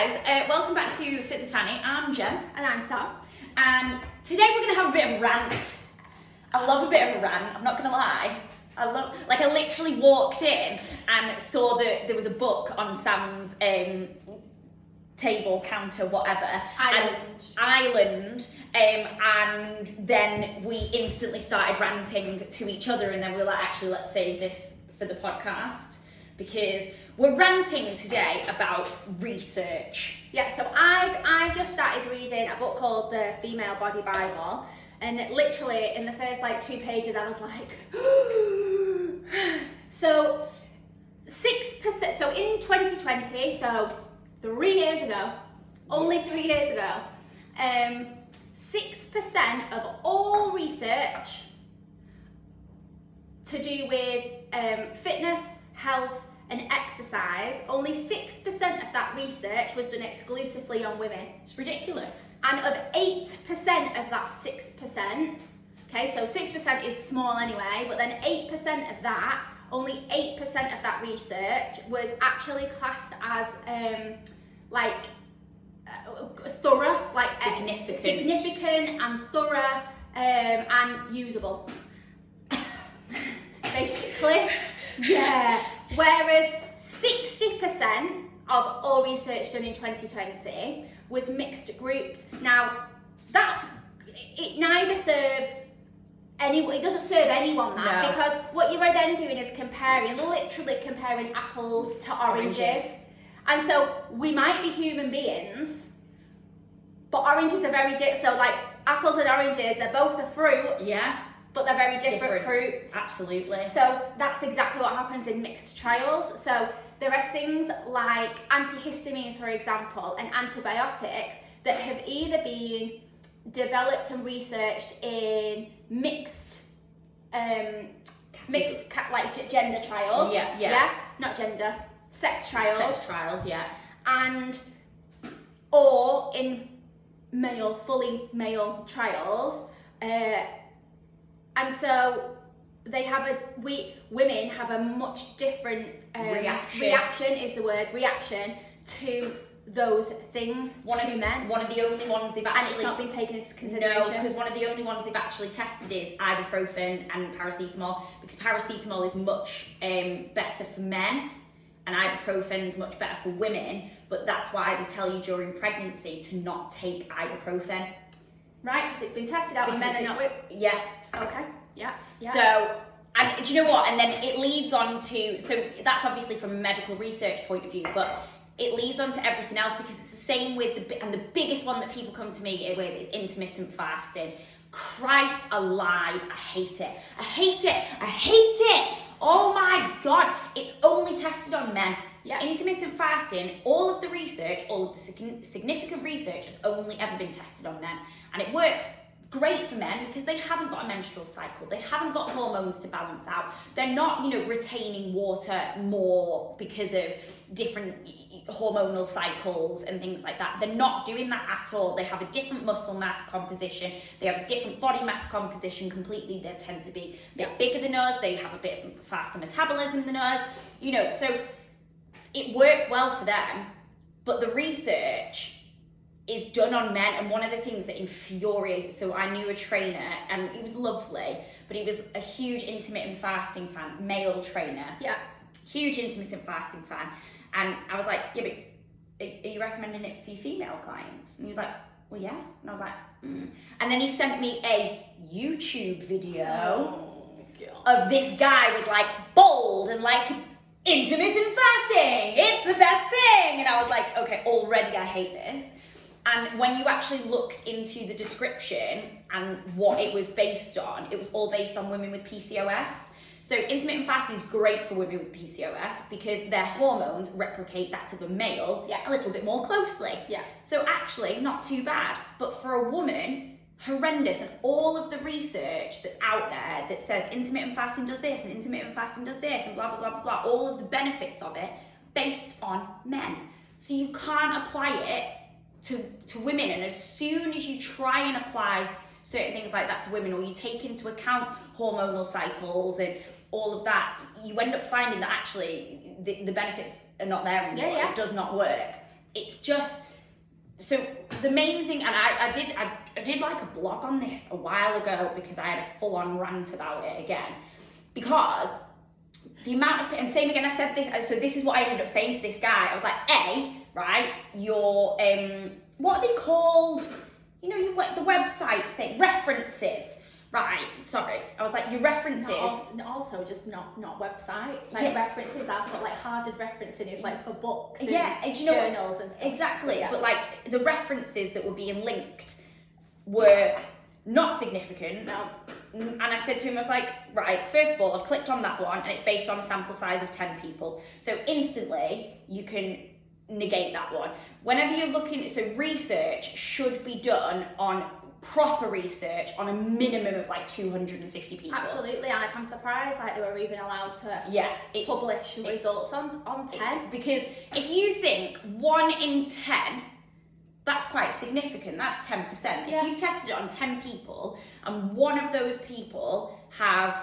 guys, welcome back to Fits of Fanny. I'm Jem. And I'm Sam. And today we're going to have a bit of a rant. I love a bit of a rant, I'm not going to lie. I literally walked in and saw that there was a book on Sam's table, counter, whatever. Island. And then we instantly started ranting to each other, and then we were like, actually, let's save this for the podcast, because we're ranting today about research. Yeah, so I've just started reading a book called The Female Body Bible, and literally in the first 2 pages I was like, so 6%, so in 2020, so 3 years ago, only 3 years ago, 6% of all research to do with fitness, health and exercise, only 6% of that research was done exclusively on women. It's ridiculous. And of 8% of that 6%, okay, so 6% is small anyway, but then 8% of that, only 8% of that research was actually classed as thorough, significant and thorough and usable. Basically, yeah. Whereas 60% of all research done in 2020 was mixed groups. Now, it neither serves anyone, it doesn't serve anyone that, because what you are then doing is literally comparing apples to oranges. And so we might be human beings, but oranges are very different. So apples and oranges, they're both a fruit. Yeah. But they're very different fruits. Absolutely. So that's exactly what happens in mixed trials. So there are things like antihistamines, for example, and antibiotics that have either been developed and researched in mixed gender trials. Yeah. Not gender, sex trials. Sex trials, yeah. Or in fully male trials. And so women have a much different reaction to those things to men. One of the only ones they've actually... And it's not been taken into consideration. No, because one of the only ones they've actually tested is ibuprofen and paracetamol, because paracetamol is much better for men and ibuprofen is much better for women, but that's why they tell you during pregnancy to not take ibuprofen. Right, because it's been tested out on men and not women. Yeah. Okay. Yeah. So, and do you know what? And then it leads on to, so that's obviously from a medical research point of view, but it leads on to everything else, because it's the same with and the biggest one that people come to me with is intermittent fasting. Christ alive, I hate it. I hate it. Oh my God. It's only tested on men. Yeah. Intermittent fasting, all of the research, all of the significant research has only ever been tested on men. And it works great for men because they haven't got a menstrual cycle. They haven't got hormones to balance out. They're not, retaining water more because of different hormonal cycles and things like that. They're not doing that at all. They have a different muscle mass composition. They have a different body mass composition completely. They tend to be a bit bigger than us. They have a bit faster metabolism than us. So it works well for them, but the research is done on men. And one of the things that infuriates, so I knew a trainer and he was lovely, but he was a huge intermittent fasting fan, male trainer. Yeah. Huge intermittent fasting fan. And I was like, yeah, but are you recommending it for your female clients? And he was like, well, yeah. And I was like, And then he sent me a YouTube video of this guy with bold and intermittent fasting, it's the best thing. And I was like, okay, already I hate this. And when you actually looked into the description and what it was based on, it was all based on women with PCOS. So intermittent fasting is great for women with PCOS because their hormones replicate that of a male a little bit more closely. Yeah. So actually, not too bad. But for a woman, horrendous. And all of the research that's out there that says intermittent fasting does this and intermittent fasting does this and blah, blah, blah, blah, blah, all of the benefits of it based on men. So you can't apply it to women. And as soon as you try and apply certain things like that to women, or you take into account hormonal cycles and all of that, you end up finding that actually the benefits are not there anymore. It does not work. it's just, so the main thing, and I did like a blog on this a while ago because I had a full-on rant about it again, because the amount of, and same again, I said this, so this is what I ended up saying to this guy. I was like, right, your, what are they called? You know, the website thing, references. Right, sorry. I was like, your references. Also, just not websites. Like references are for like hardened referencing is like for books and journals and stuff. Exactly. Yeah. But like the references that were being linked were not significant. No. And I said to him, I was like, right, first of all, I've clicked on that one and it's based on a sample size of 10 people. So instantly you can negate that one. Whenever you're looking, so research should be done on proper research on a minimum of like 250 people. Absolutely, and like, I'm surprised like they were even allowed to publish results on 10. Because if you think 1 in 10, that's quite significant, that's 10%. Yeah. If you've tested it on 10 people and one of those people have,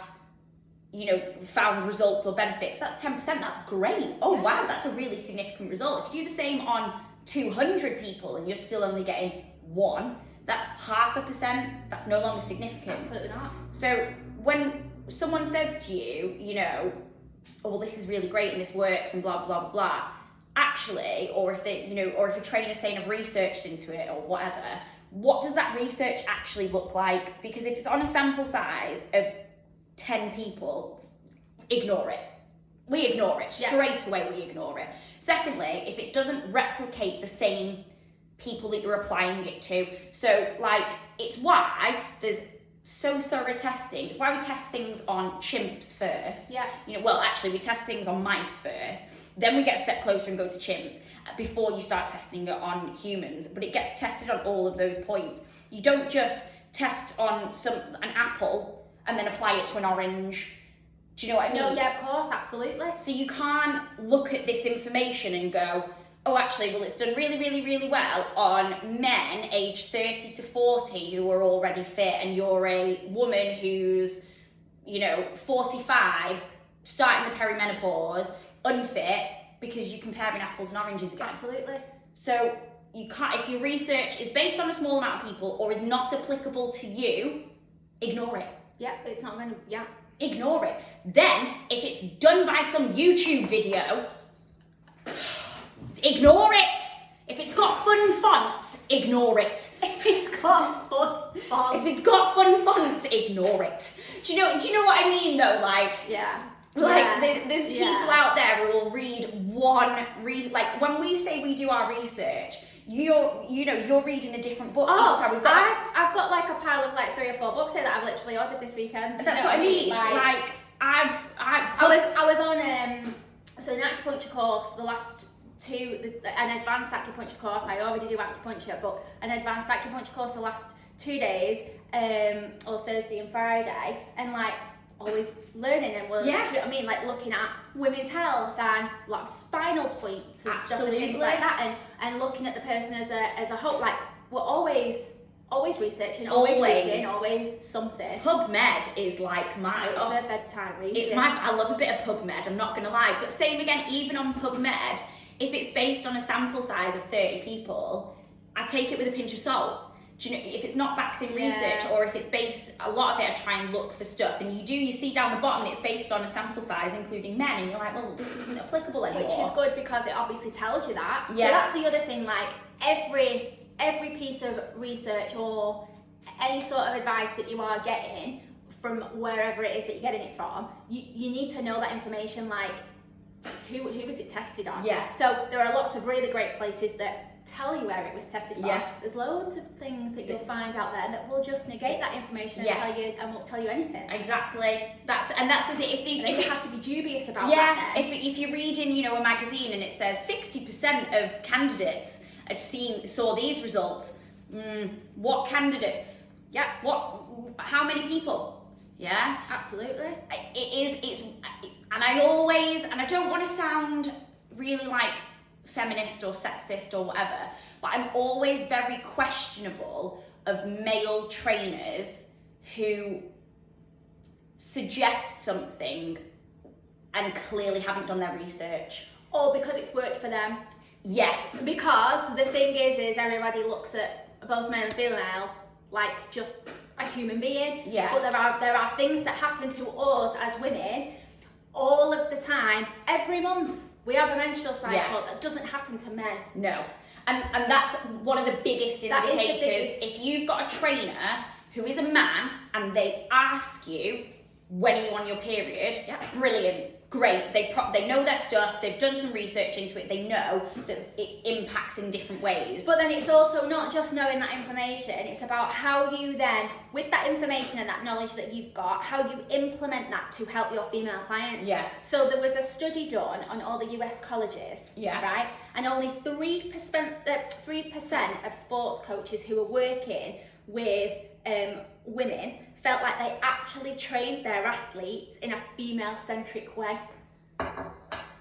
you know, found results or benefits, that's 10%, that's great. Oh wow, that's a really significant result. If you do the same on 200 people and you're still only getting 1, that's 0.5%, that's no longer significant. Absolutely not. So when someone says to you, you know, oh, well, this is really great and this works and blah, blah, blah, blah, actually, or if they, you know, or if a trainer's saying I've researched into it or whatever, what does that research actually look like? Because if it's on a sample size of 10 people, ignore it. We ignore it. Straight away, we ignore it. Secondly, if it doesn't replicate the same people that you're applying it to. So like, it's why there's so thorough testing. It's why we test things on chimps first. Yeah. You know, well, actually we test things on mice first, then we get a step closer and go to chimps before you start testing it on humans, but it gets tested on all of those points. You don't just test on an apple and then apply it to an orange. Do you know what I mean? No, yeah, of course, absolutely. So you can't look at this information and go, oh, actually, well, it's done really, really, really well on men aged 30 to 40 who are already fit, and you're a woman who's, you know, 45, starting the perimenopause, unfit, because you're comparing apples and oranges again. Absolutely. So you can't, if your research is based on a small amount of people or is not applicable to you, ignore it. Yeah, it's not going to, Ignore it. Then, if it's done by some YouTube video, ignore it. If it's got fun fonts, ignore it. If it's got fun fonts. If it's got fun fonts, ignore it. Do you know what I mean though? Like, there's people out there who will read like when we say we do our research, you're reading a different book each time. I've got like a pile of like 3 or 4 books here that I've literally ordered this weekend. That's what I mean. Like I was on so an acupuncture course the last 2, an advanced acupuncture course. I already do acupuncture, but an advanced acupuncture course the last 2 days, or Thursday and Friday, and like always learning and you know what I mean, like looking at women's health and like spinal points and stuff and things like that, and looking at the person as a whole. Like we're always researching, always reading, always something. PubMed is like my it's a bedtime reading. I love a bit of PubMed, I'm not gonna lie, but same again, even on PubMed, if it's based on a sample size of 30 people, I take it with a pinch of salt. Do you know, if it's not backed in research, or if it's based, a lot of it I try and look for stuff, and you see down the bottom it's based on a sample size including men, and you're like, well, this isn't applicable anymore. Which is good because it obviously tells you that. Yeah. So that's the other thing, like every piece of research or any sort of advice that you are getting from wherever it is that you're getting it from, you need to know that information, like who was it tested on. Yeah. So there are lots of really great places that tell you where it was tested from. Yeah. There's loads of things that you'll find out there that will just negate that information and won't tell you anything. Exactly. That's the thing. If you have to be dubious about that. Yeah. If you're reading, you know, a magazine and it says 60% of candidates saw these results, what candidates? Yeah. How many people? Yeah. Absolutely. It's and I don't want to sound really like feminist or sexist or whatever, but I'm always very questionable of male trainers who suggest something and clearly haven't done their research. Or because it's worked for them. Yeah. Because the thing is everybody looks at both male and female like just a human being. Yeah. But there are things that happen to us as women all of the time. Every month we have a menstrual cycle that doesn't happen to men. No. And that's one of the biggest indicators. That is the biggest. If you've got a trainer who is a man and they ask you, when are you on your period? Yeah. Brilliant. Great. They know their stuff. They've done some research into it. They know that it impacts in different ways. But then it's also not just knowing that information. It's about how you then, with that information and that knowledge that you've got, how you implement that to help your female clients. Yeah. So there was a study done on all the US colleges. Yeah. Right. And only 3% of sports coaches who were working with women felt like they actually trained their athletes in a female-centric way.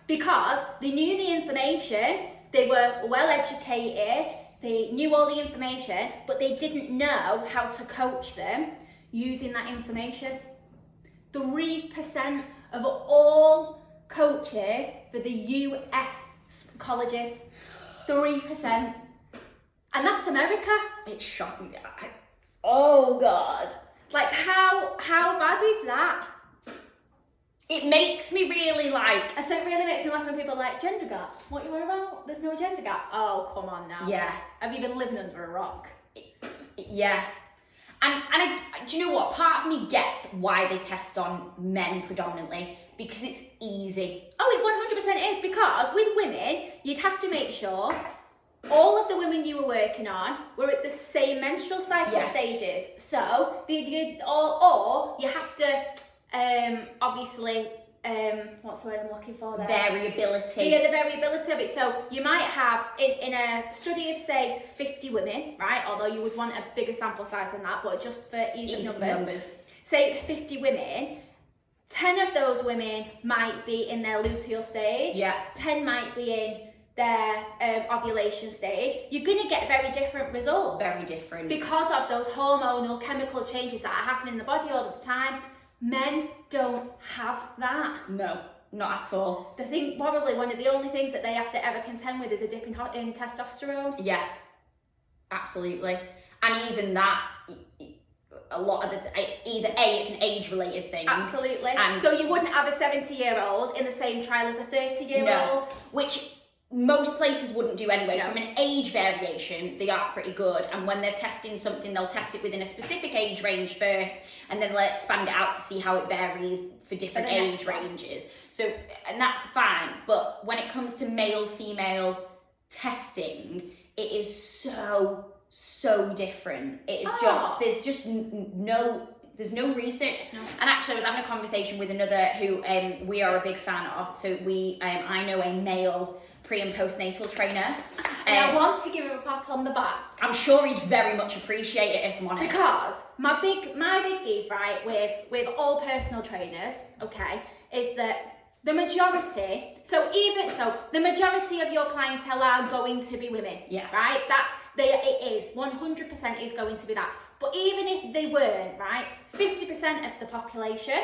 Because they knew the information, they were well educated, they knew all the information, but they didn't know how to coach them using that information. 3% of all coaches for the US colleges, 3%. And that's America. It's shocking. Oh God. Like how bad is that? It makes me really like. So it really makes me laugh when people are like, gender gap. What you worry about? There's no gender gap. Oh, come on now. Yeah. Have you been living under a rock? Yeah. And do you know what? Part of me gets why they test on men predominantly, because it's easy. Oh, it 100% is, because with women, you'd have to make sure all of the women you were working on were at the same menstrual cycle stages. So, or you have to, obviously, what's the word I'm looking for there? Variability. Yeah, the variability of it. So you might have, in a study of, say, 50 women, right? Although you would want a bigger sample size than that, but just for ease of numbers. Say 50 women, 10 of those women might be in their luteal stage. Yeah. 10 might be in their ovulation stage. You're going to get very different results. Very different. Because of those hormonal chemical changes that are happening in the body all the time. Men don't have that. No, not at all. I think probably one of the only things that they have to ever contend with is a dip in testosterone. Yeah, absolutely. And even that, a lot of the either it's an age-related thing. Absolutely. So you wouldn't have a 70-year-old in the same trial as a 30-year-old. No, which most places wouldn't do anyway. From an age variation, they are pretty good. And when they're testing something, they'll test it within a specific age range first, and then they'll expand it out to see how it varies for different age ranges. So, and that's fine. But when it comes to male-female testing, it is so different. It is there's no research. No. And actually, I was having a conversation with another who we are a big fan of. So I know a male pre and postnatal trainer. And I want to give him a pat on the back. I'm sure he'd very much appreciate it, if I'm honest. Because my big beef, right, with all personal trainers, okay, is that the majority of your clientele are going to be women. Yeah. Right? It is 100% is going to be that. But even if they weren't, right, 50% of the population,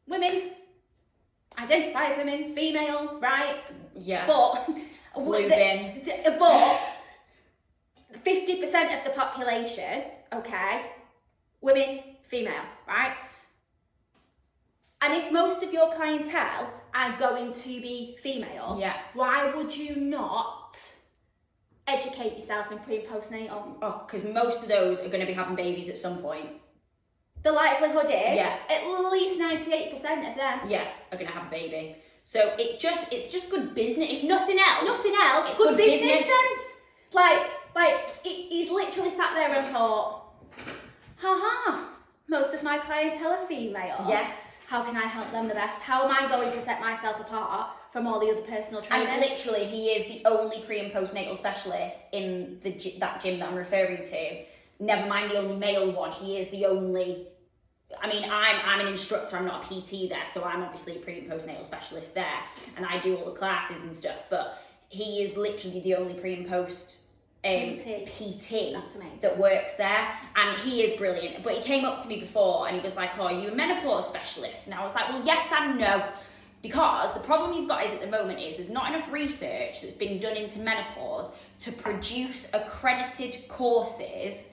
women, identify as women, female, right? Yeah. But Blue bin. But 50% of the population, okay, women, female, right? And if most of your clientele are going to be female, why would you not educate yourself in pre and postnatal? Oh, because most of those are going to be having babies at some point. The likelihood is at least 98% of them are going to have a baby. So it's just good business, if nothing else. It's good business sense. Like he's literally sat there and thought, most of my clientele are female. Yes. How can I help them the best? How am I going to set myself apart from all the other personal trainers? And literally, he is the only pre and postnatal specialist in that gym that I'm referring to. Never mind the only male one. He is the only. I mean, I'm an instructor. I'm not a PT there, so I'm obviously a pre and postnatal specialist there, and I do all the classes and stuff. But he is literally the only pre and post PT that works there, and he is brilliant. But he came up to me before and he was like, "Oh, are you a menopause specialist?" And I was like, "Well, yes and no. Because the problem you've got is at the moment is there's not enough research that's been done into menopause to produce accredited courses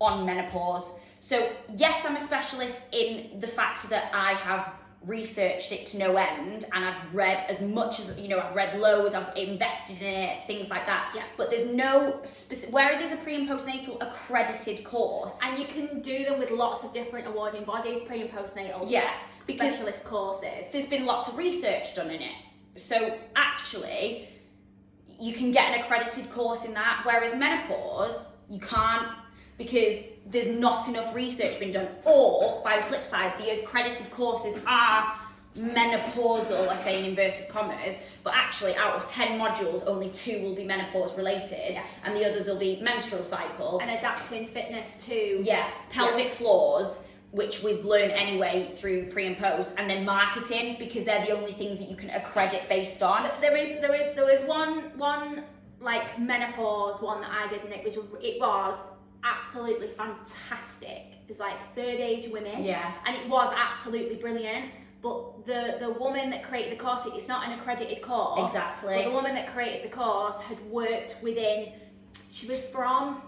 on menopause. So yes, I'm a specialist in the fact that I have researched it to no end, and I've read as much as, I've read loads, I've invested in it, things like that. Yeah. But there's no where there's a pre and postnatal accredited course. And you can do them with lots of different awarding bodies, pre and postnatal. Yeah. Because specialist courses. There's been lots of research done in it. So actually, you can get an accredited course in that, whereas menopause, you can't, because there's not enough research been done. Or, by the flip side, the accredited courses are menopausal, I say in inverted commas, but actually out of 10 modules, only 2 will be menopause related, and the others will be menstrual cycle. And adapting fitness to... Yeah, pelvic floors, which we've learned anyway through pre and post, and then marketing, because they're the only things that you can accredit based on. But there was one like menopause one that I did, and it was absolutely fantastic. It was like third age women, and it was absolutely brilliant. But the woman that created the course, it's not an accredited course. Exactly. But the woman that created the course had worked within. She was from,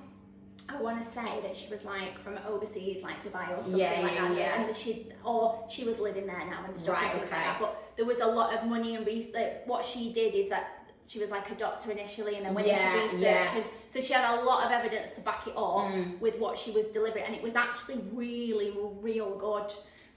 I want to say that she was like from overseas, like Dubai or something like that. Yeah. And she was living there now and stuff and things like okay. that. But there was a lot of money and research. What she did is that she was like a doctor initially and then went into research. And so she had a lot of evidence to back it up with what she was delivering. And it was actually really, real good.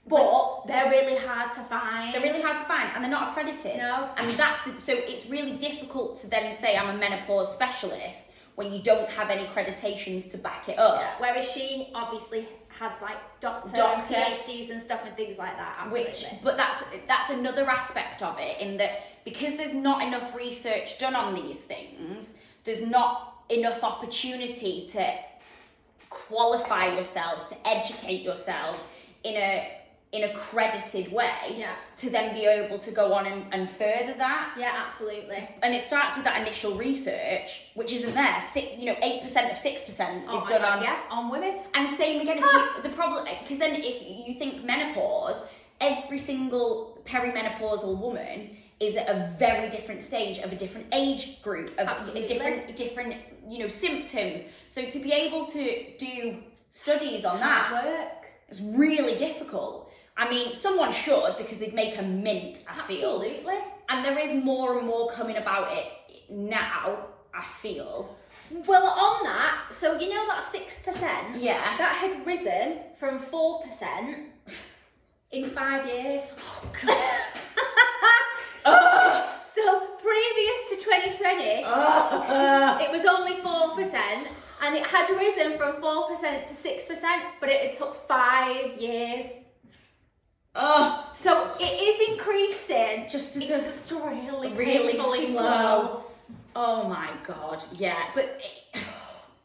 But they're really hard to find. They're really hard to find, and they're not accredited. No. And so it's really difficult to then say I'm a menopause specialist when you don't have any accreditations to back it up. Yeah. Whereas she obviously has like doctor and PhDs and stuff and things like that. Absolutely. But that's another aspect of it, in that because there's not enough research done on these things, there's not enough opportunity to qualify yourselves, to educate yourselves in an accredited way, to then be able to go on and further that. Yeah, absolutely. And it starts with that initial research, which isn't there. 8% of 6% is done on women. And same again, the problem, because then if you think menopause, every single perimenopausal woman is at a very different stage of a different age group, of a different symptoms. So to be able to do studies on that work. It's really difficult. I mean, someone should, because they'd make a mint, I feel. Absolutely. And there is more and more coming about it now, I feel. Well, on that, so you know that 6%? Yeah. That had risen from 4% in 5 years. Oh, God. So previous to 2020, it was only 4%, and it had risen from 4% to 6%, but it took 5 years. So it is increasing. It's just really really slow. Oh my God, yeah, but.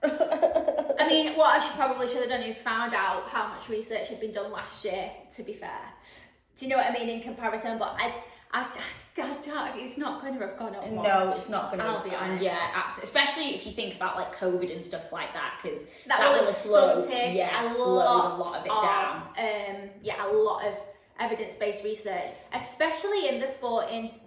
I mean, what I probably should have done is found out how much research had been done last year, to be fair. Do you know what I mean, in comparison? But God, it's not going to have gone up much. No, it's not going to I'll have be gone. honest. Yeah, absolutely. Especially if you think about like COVID and stuff like that, because that will have slowed stunted a lot of it down. A lot of evidence-based research, especially in the sporting.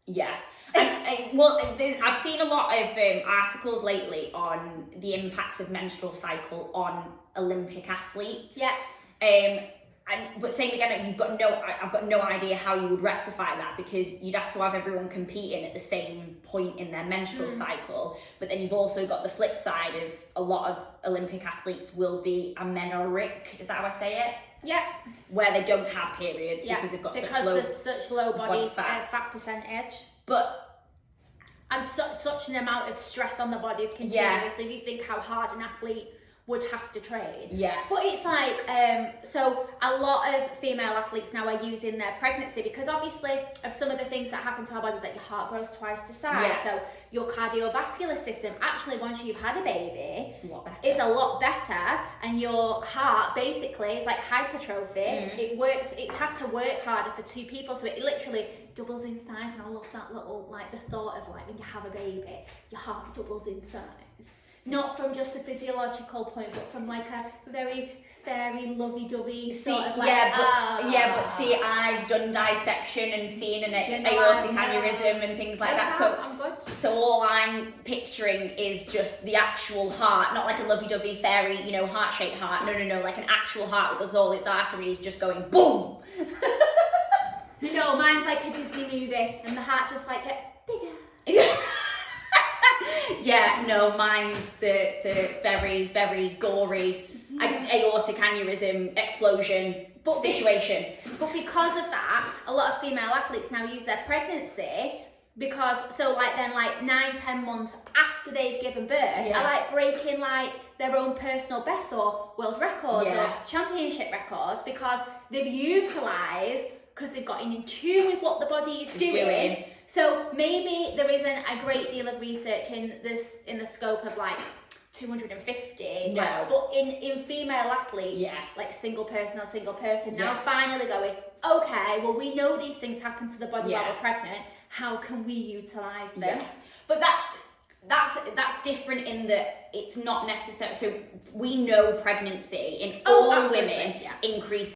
Yeah. I've seen a lot of articles lately on the impacts of menstrual cycle on Olympic athletes. Yeah. But same again, I've got no idea how you would rectify that, because you'd have to have everyone competing at the same point in their menstrual cycle. But then you've also got the flip side of a lot of Olympic athletes will be amenorrheic. Is that how I say it? Yeah. Where they don't have periods because they've got such low body fat percentage. And such an amount of stress on the bodies continuously. If you think how hard an athlete would have to train. Yeah. But it's like, so a lot of female athletes now are using their pregnancy, because obviously of some of the things that happen to our bodies, like your heart grows twice the size. Yeah. So your cardiovascular system, actually once you've had a baby, is a lot better. And your heart basically is like hypertrophy. It works, it's had to work harder for 2 people. So it literally doubles in size. And I love that little, like the thought of like when you have a baby, your heart doubles in size. not from just a physiological point, but from like a very fairy, lovey-dovey sort of like, but see, I've done dissection and seen an aortic aneurysm and things like that. So I'm good. So all I'm picturing is just the actual heart, not like a lovey-dovey fairy, you know, heart-shaped heart. No, like an actual heart with all its arteries just going boom. No, mine's like a Disney movie, and the heart just like gets bigger. Yeah, no, mine's the very, very gory aortic aneurysm explosion situation. But because of that, a lot of female athletes now use their pregnancy because, so like then like 9-10 months after they've given birth, are like breaking like their own personal bests or world records or championship records because they've utilised, because they've gotten in tune with what the body is doing. So maybe there isn't a great deal of research in the scope of like 250, no. But in female athletes, like single person, now finally going, okay, well we know these things happen to the body while we're pregnant, how can we utilise them? But that's different in that it's not necessary. So we know pregnancy in all women increases